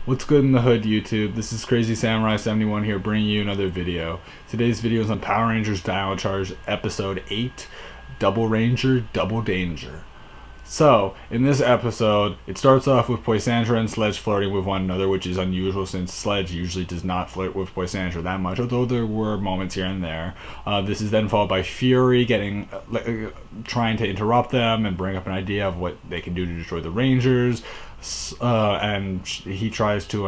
What's good in the hood, YouTube? This is Crazy Samurai 71 here, bringing you another video. Today's video is on Power Rangers Dino Charge Episode 8, Double Ranger, Double Danger. So, in this episode, it starts off with Poisandra and Sledge flirting with one another, which is unusual since Sledge usually does not flirt with Poisandra that much, although there were moments here and there. This is then followed by Fury trying to interrupt them and bring up an idea of what they can do to destroy the Rangers. And he tries to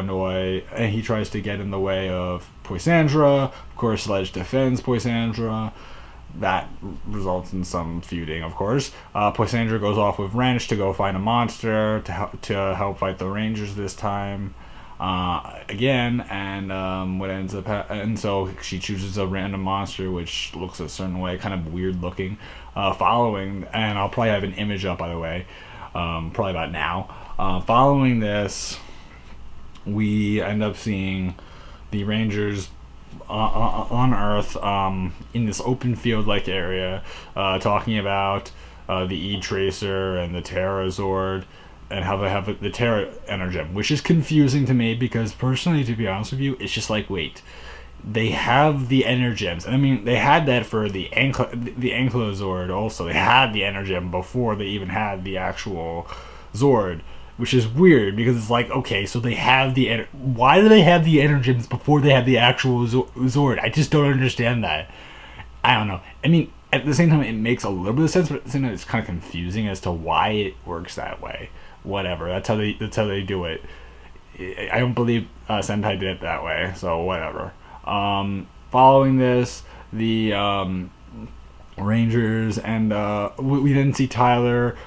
get in the way of Poisandra. Of course, Sledge defends Poisandra. That results in some feuding, of course. Poisandra goes off with Wrench to go find a monster to help fight the Rangers this time again, and what ends up and so she chooses a random monster which looks a certain way, kind of weird looking. Following, and I'll probably have an image up, by the way, probably about now. Following this, we end up seeing the Rangers on Earth, in this open field-like area, talking about the E-Tracer and the Terra Zord, and how they have the Terra Energem, which is confusing to me because, personally, to be honest with you, it's just like, wait, they have the Energems, and I mean, they had that for the Ankylozord also. They had the Energem before they even had the actual Zord, which is weird because it's like, okay, so they have why do they have the Energems before they have the actual Zord? I just don't understand that. I don't know. I mean, at the same time, it makes a little bit of sense, but at the same time, it's kind of confusing as to why it works that way. Whatever. That's how they do it. I don't believe Sentai did it that way, so whatever. Following this, the Rangers and we didn't see Tyler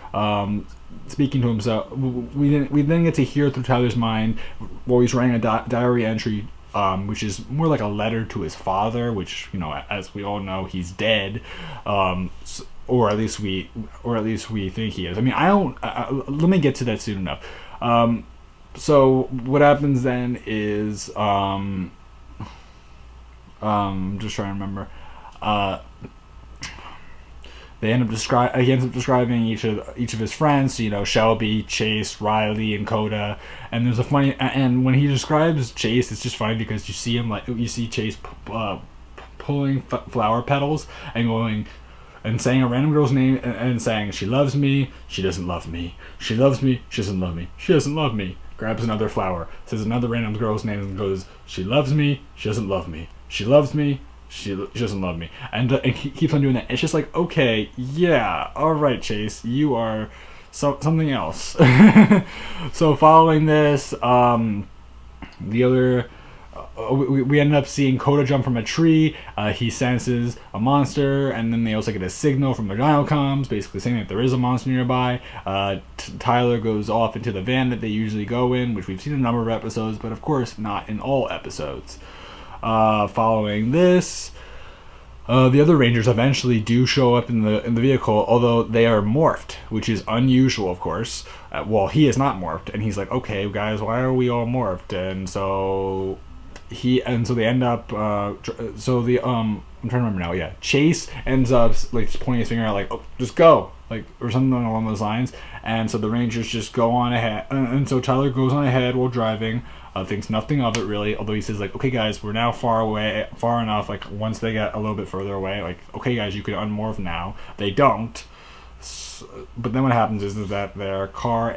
speaking to himself. We then get to hear through Tyler's mind while he's writing a diary entry, which is more like a letter to his father, which, you know, as we all know, he's dead, or at least we think he is. I mean, I don't. Let me get to that soon enough. So what happens then is, just trying to remember. He ends up describing each of his friends, so, you know, Shelby, Chase, Riley, and Coda. And there's a funny, and when he describes Chase, it's just funny because you see Chase pulling flower petals and going and saying a random girl's name and saying, she loves me, she doesn't love me, she loves me, she doesn't love me, she doesn't love me. Grabs another flower, says another random girl's name and goes, she loves me, she doesn't love me, she loves me, she doesn't love me, and he keeps on doing that. It's just like, okay, yeah, all right, Chase, you are something else. So following this, the other, we ended up seeing Coda jump from a tree. He senses a monster, and then they also get a signal from their Dino-coms, basically saying that there is a monster nearby. Tyler goes off into the van that they usually go in, which we've seen in a number of episodes, but of course not in all episodes. Following this, the other Rangers eventually do show up in the vehicle, although they are morphed, which is unusual, of course. Well, he is not morphed, and he's like, okay, guys, why are we all morphed? And so they end up. I'm trying to remember now. Yeah, Chase ends up like pointing his finger out, like, oh, just go, like, or something along those lines. And so the Rangers just go on ahead, and so Tyler goes on ahead while driving. Thinks nothing of it really, although he says, like, okay guys, we're now far enough, like, once they get a little bit further away, like, okay guys, you can unmorph now. They don't, but then what happens is that the car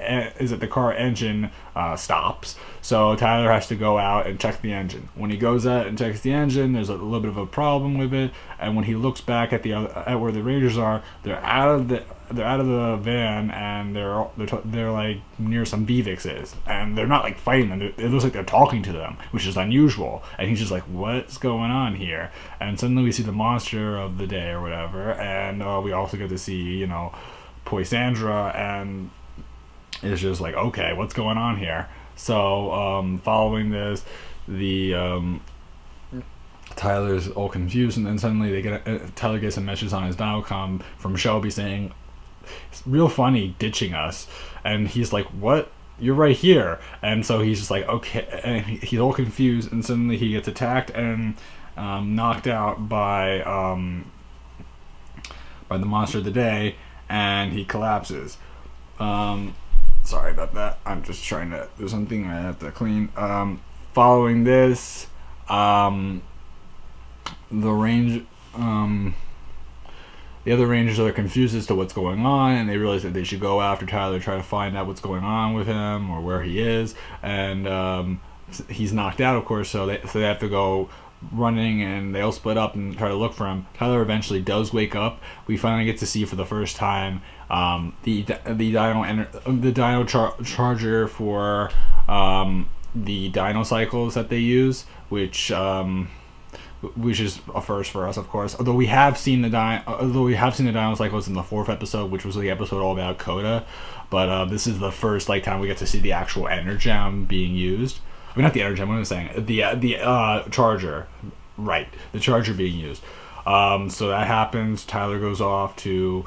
engine stops, so Tyler has to go out and check the engine. When he goes out and checks the engine, there's a little bit of a problem with it, and when he looks back at where the Rangers are, they're out of the van, and they're like near some Vivixes, and they're not like fighting them. It looks like they're talking to them, which is unusual. And he's just like, what's going on here? And suddenly we see the monster of the day or whatever, and we also get to see, you know, Poisandra, and it's just like, okay, what's going on here? So following this, the Tyler's all confused, and then suddenly Tyler gets a message on his Dino-com from Shelby saying, it's real funny ditching us, and he's like, what? You're right here. And so he's just like, okay, and he's all confused, and suddenly he gets attacked and knocked out by the monster of the day, and he collapses. Sorry about that. I'm just trying to do something I have to clean. Following this, the range, the other rangers are confused as to what's going on, and they realize that they should go after Tyler, try to find out what's going on with him or where he is. And he's knocked out, of course, so they have to go running, and they all split up and try to look for him. Tyler eventually does wake up. We finally get to see for the first time the Dino charger for the Dino cycles that they use, which is a first for us, of course. Although we have seen the Dino cycles in the 4th episode, which was the episode all about Coda, but this is the first time we get to see the actual Energem being used. I mean, not the Energem. What am I saying? The charger, right? The charger being used. So that happens. Tyler goes off to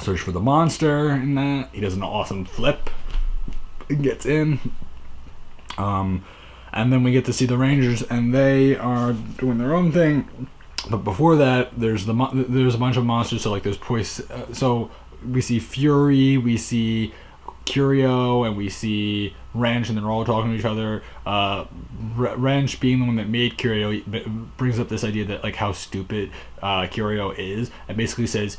search for the monster, and that he does an awesome flip and gets in. And then we get to see the Rangers, and they are doing their own thing. But before that, there's a bunch of monsters. So like there's so we see Fury, we see Curio, and we see Wrench, and they're all talking to each other. Wrench, being the one that made Curio, brings up this idea that like how stupid Curio is, and basically says,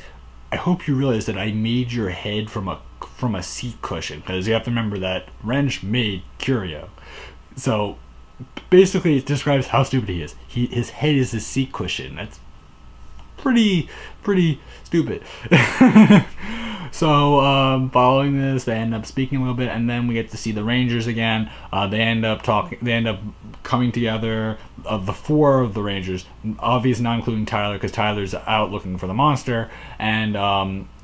"I hope you realize that I made your head from a seat cushion," because you have to remember that Wrench made Curio. So basically, it describes how stupid he is. His head is a seat cushion. That's pretty stupid. So following this, they end up speaking a little bit, and then we get to see the Rangers again. They end up coming together. The 4 of the Rangers, obviously not including Tyler, because Tyler's out looking for the monster. And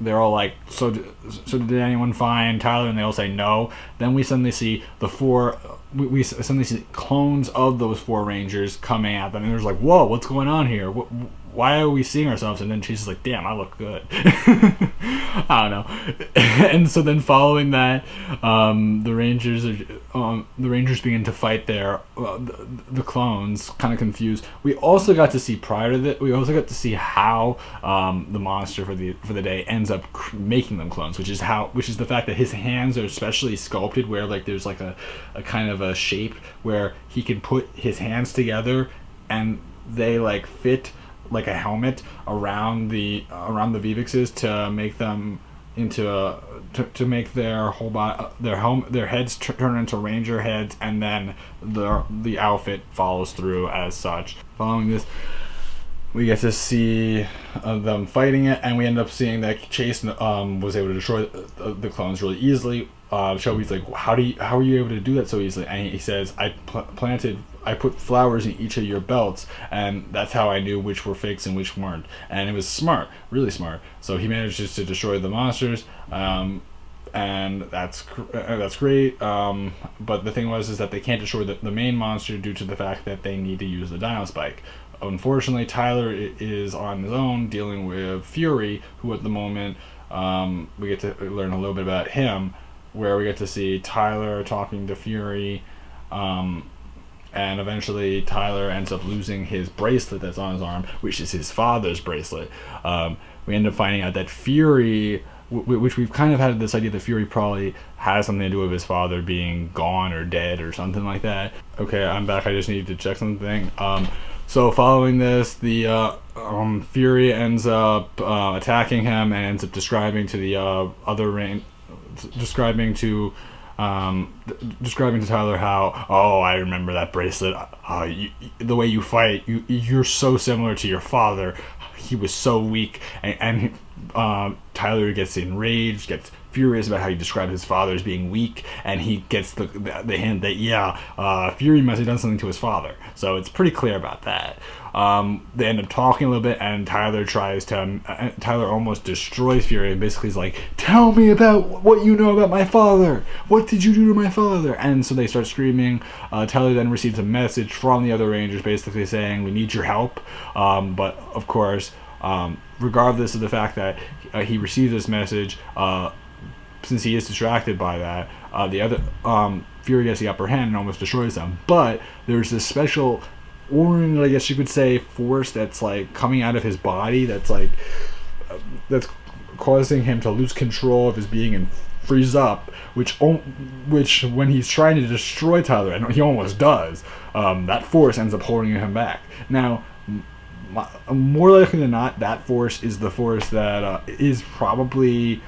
they're all like, so did anyone find Tyler? And they all say no. Then we suddenly see the 4. We suddenly see clones of those 4 Rangers coming at them, and there's like, whoa, what's going on here? Why are we seeing ourselves? And then she's just like, damn, I look good. I don't know. And so then following that, the Rangers begin to fight the clones, kind of confused. We also got to see prior to that, we also got to see how the monster for the day ends up making them clones, which is the fact that his hands are specially sculpted where like there's like a kind of a shape where he can put his hands together and they like fit like a helmet around the Vivixes to make them into to make their whole body, their heads turn into Ranger heads, and then the outfit follows through as such. Following this, we get to see them fighting it, and we end up seeing that Chase was able to destroy the clones really easily. Shelby's like, how are you able to do that so easily? And he says, I put flowers in each of your belts, and that's how I knew which were fakes and which weren't. And it was smart, really smart. So he manages to destroy the monsters, and that's great. But the thing is that they can't destroy the main monster due to the fact that they need to use the Dino Spike. Unfortunately, Tyler is on his own dealing with Fury, who at the moment we get to learn a little bit about him, where we get to see Tyler talking to Fury, and eventually Tyler ends up losing his bracelet that's on his arm, which is his father's bracelet. We end up finding out that Fury, which we've kind of had this idea that Fury probably has something to do with his father being gone or dead or something like that. Okay, I'm back. I just needed to check something. So following this, the Fury ends up attacking him and ends up describing to the describing to Tyler how, oh, I remember that bracelet. The way you fight, you're so similar to your father. He was so weak, and Tyler gets enraged, gets furious about how he described his father as being weak, and he gets the hint that Fury must have done something to his father. So it's pretty clear about that. They end up talking a little bit, and Tyler almost destroys Fury, and basically is like, tell me about what you know about my father. What did you do to my father? And so they start screaming. Tyler then receives a message from the other Rangers basically saying, we need your help. But of course, regardless of the fact that he receives this message, since he is distracted by that, the other Fury gets the upper hand and almost destroys them. But there's this special orange, I guess you could say, force that's like coming out of his body that's like that's causing him to lose control of his being and freezes up, which when he's trying to destroy Tyler, and he almost does, that force ends up holding him back. Now, more likely than not, that force is the force that is probably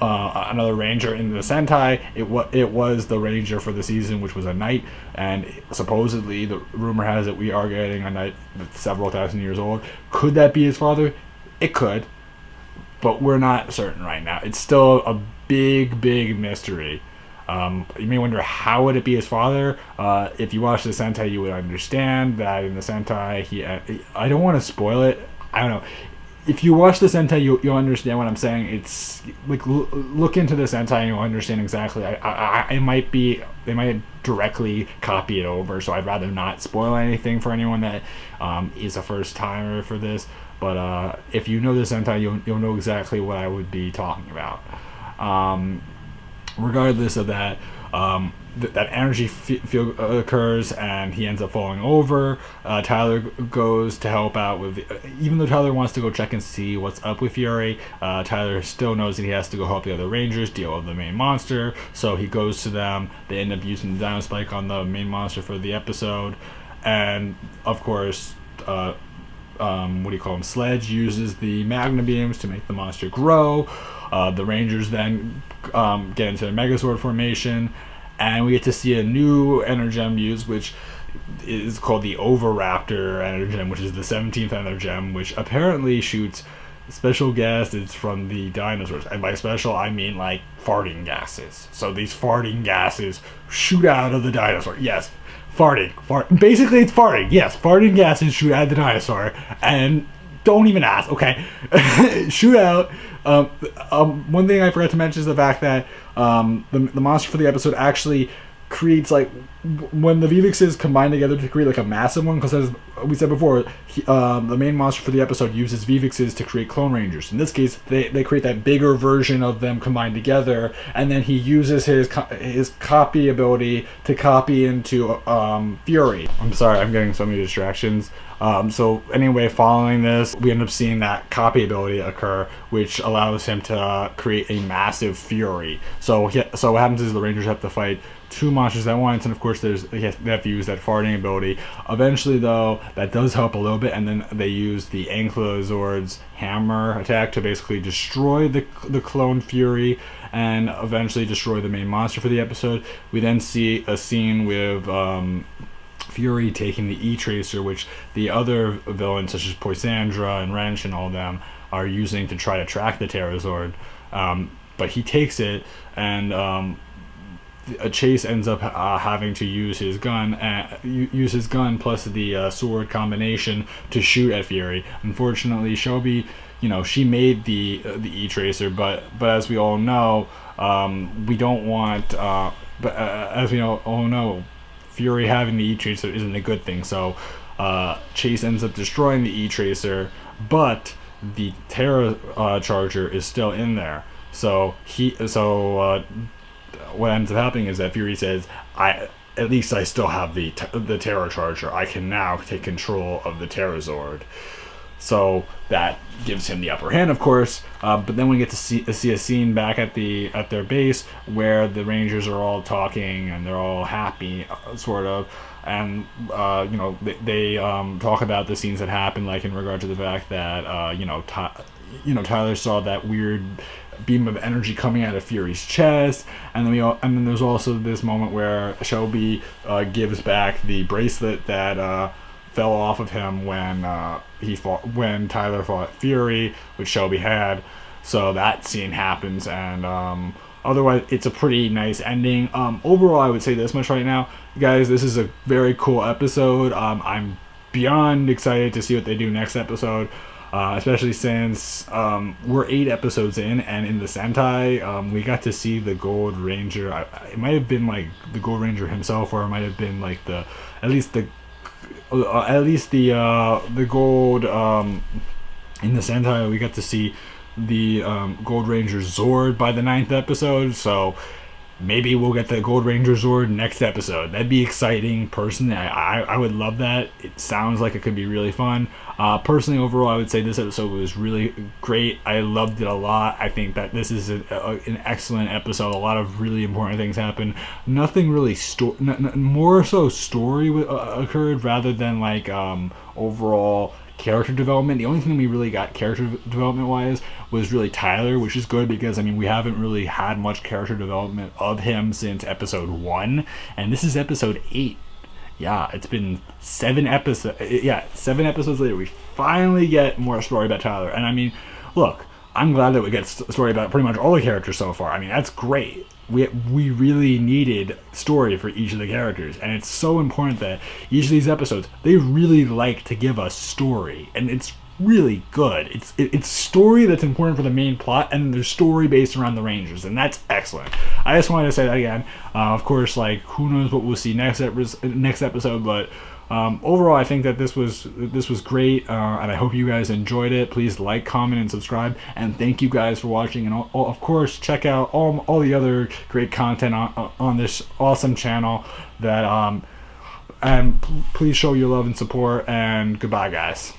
another ranger in the Sentai. It was the ranger for the season, which was a knight, and supposedly the rumor has it we are getting a knight that's several thousand years old. Could that be his father? It could, but we're not certain right now. It's still a big mystery. You may wonder, how would it be his father? If you watch the Sentai, you would understand that in the Sentai, I don't want to spoil it. I don't know. If you watch the Sentai, you'll understand what I'm saying. It's like, look into the Sentai and you'll understand exactly. They might directly copy it over, so I'd rather not spoil anything for anyone that is a first timer for this. But if you know the Sentai, you'll know exactly what I would be talking about. Regardless of that, that energy field occurs and he ends up falling over. Tyler goes to help out with, even though Tyler wants to go check and see what's up with Fury, Tyler still knows that he has to go help the other Rangers deal with the main monster, so he goes to them. They end up using the Dino Spike on the main monster for the episode, and of course, Sledge uses the Magna Beams to make the monster grow. The Rangers then get into the Megazord formation, and we get to see a new Energem used, which is called the Oviraptor Energem, which is the 17th Energem, which apparently shoots special gases from the dinosaurs. And by special, I mean like farting gases. So these farting gases shoot out of the dinosaur. Yes, farting. Basically, it's farting. Yes, farting gases shoot out of the dinosaur. And don't even ask, okay? Shoot out. One thing I forgot to mention is the fact that the monster for the episode actually creates, like, when the Vivixes combine together to create like a massive one, because as we said before, the main monster for the episode uses Vivixes to create clone rangers. In this case, they create that bigger version of them combined together, and then he uses his copy ability to copy into Fury. I'm sorry, I'm getting so many distractions. So anyway, following this, we end up seeing that copy ability occur, which allows him to create a massive Fury. So what happens is the Rangers have to fight two monsters at once, and of course they have to use that farting ability. Eventually, though, that does help a little bit, and then they use the Ankylozord's hammer attack to basically destroy the clone Fury, and eventually destroy the main monster for the episode. We then see a scene with Fury taking the E-Tracer, which the other villains such as Poisandra and Wrench and all of them are using to try to track the Pterazord. But he takes it, and Chase ends up having to use his gun plus the sword combination to shoot at Fury. Unfortunately, Shelby, she made the E-Tracer, but as we all know, we don't want. As we all know, Fury having the E-Tracer isn't a good thing. So Chase ends up destroying the E-Tracer, but the Terra Charger is still in there. So what ends up happening is that Fury says, at least I still have the Terra Charger. I can now take control of the Pterazord. So that gives him the upper hand, of course. But then we get to see a scene back at their base where the Rangers are all talking and they're all happy, sort of. And they talk about the scenes that happened, like in regard to the fact that Tyler saw that weird beam of energy coming out of Fury's chest, and then there's also this moment where Shelby gives back the bracelet that fell off of him when Tyler fought Fury, which Shelby had. So that scene happens, and otherwise it's a pretty nice ending. Overall, I would say this much right now, guys, this is a very cool episode. I'm beyond excited to see what they do next episode. Especially since we're 8 episodes in, and in the Sentai, we got to see the Gold Ranger. It might have been like the Gold Ranger himself, or it might have been like the Gold. In the Sentai, we got to see the Gold Ranger Zord by the 9th episode. So maybe we'll get the Gold Ranger Zord next episode. That'd be exciting. Personally, I would love that. It sounds like it could be really fun. Personally, overall, I would say this episode was really great. I loved it a lot. I think that this is an excellent episode. A lot of really important things happen. Nothing really more so story occurred rather than like overall character development. The only thing we really got character development wise was really Tyler, which is good because I mean we haven't really had much character development of him since episode 1, and this is episode 8. Yeah, it's been 7 episodes. Yeah, 7 episodes later, we finally get more story about Tyler. And I mean, look, I'm glad that we get story about pretty much all the characters so far. I mean, that's great. We really needed story for each of the characters, and it's so important that each of these episodes, they really like to give us story, and it's really good. It's story that's important for the main plot, and there's story based around the Rangers, and that's excellent. I just wanted to say that again. Of course, like, who knows what we'll see next episode, but overall, I think that this was great, and I hope you guys enjoyed it. Please like, comment, and subscribe, and thank you guys for watching. And of course, check out all the other great content on this awesome channel. That and please show your love and support. And goodbye, guys.